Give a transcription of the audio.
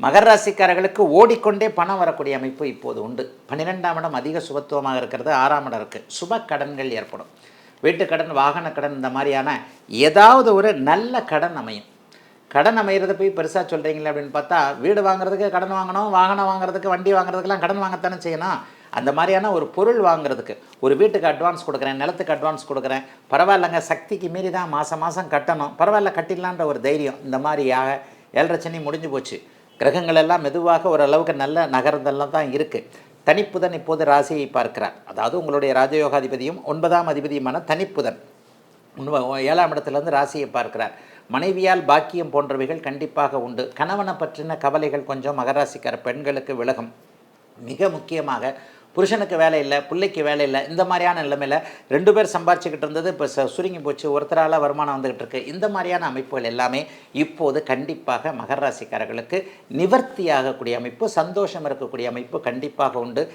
மகர ராசிக்காரர்களுக்கு ஓடிக்கொண்டே பணம் வரக்கூடிய அமைப்பு இப்போது உண்டு. 12ஆம் இடம் அதிக சுபத்துவமாக இருக்கிறது, 6ஆம் இடம் இருக்குது. சுப கடன்கள் ஏற்படும். வீட்டு கடன், வாகன கடன், இந்த மாதிரியான ஏதாவது ஒரு நல்ல கடன் அமையும். கடன் அமைகிறத போய் பெருசாக சொல்கிறீங்களே அப்படின்னு பார்த்தா, வீடு வாங்குறதுக்கு கடன் வாங்கணும், வாகனம் வாங்குறதுக்கு, வண்டி வாங்குறதுக்கெல்லாம் கடன் வாங்கத்தானே செய்யணும். அந்த மாதிரியான ஒரு பொருள் வாங்குறதுக்கு, ஒரு வீட்டுக்கு அட்வான்ஸ் கொடுக்குறேன், நிலத்துக்கு அட்வான்ஸ் கொடுக்குறேன், பரவாயில்லைங்க சக்திக்கு மீறி தான் மாதம் கட்டணும், பரவாயில்ல கட்டிடலான்ற ஒரு தைரியம். இந்த மாதிரியாக 7.5 சனி முடிஞ்சு போச்சு. கிரகங்கள் எல்லாம் மெதுவாக ஓரளவுக்கு நல்ல நகர்ந்தெல்லாம் தான் இருக்குது. தனிப்புதன் இப்போது ராசியை பார்க்கிறார். அதாவது உங்களுடைய ராஜயோகாதிபதியும் 9ஆம் அதிபதியுமான தனிப்புதன் 7ஆம் இடத்துலேருந்து ராசியை பார்க்கிறார். மனைவியால் பாக்கியம் போன்றவைகள் கண்டிப்பாக உண்டு. கணவனை பற்றின கவலைகள் கொஞ்சம் மகராசிக்கார பெண்களுக்கு விலகும். மிக முக்கியமாக புருஷனுக்கு வேலை இல்லை, பிள்ளைக்கு வேலை இல்லை, இந்த மாதிரியான நிலைமையில் 2 பேர் சம்பாரிச்சுக்கிட்டு இருந்தது இப்போ சுருங்கி போச்சு, ஒருத்தரால் வருமானம் வந்துக்கிட்டு இருக்குது. இந்த மாதிரியான அமைப்புகள் எல்லாமே இப்போது கண்டிப்பாக மகர ராசிக்காரர்களுக்கு நிவர்த்தியாகக்கூடிய அமைப்பு, சந்தோஷம் இருக்கக்கூடிய அமைப்பு கண்டிப்பாக உண்டு.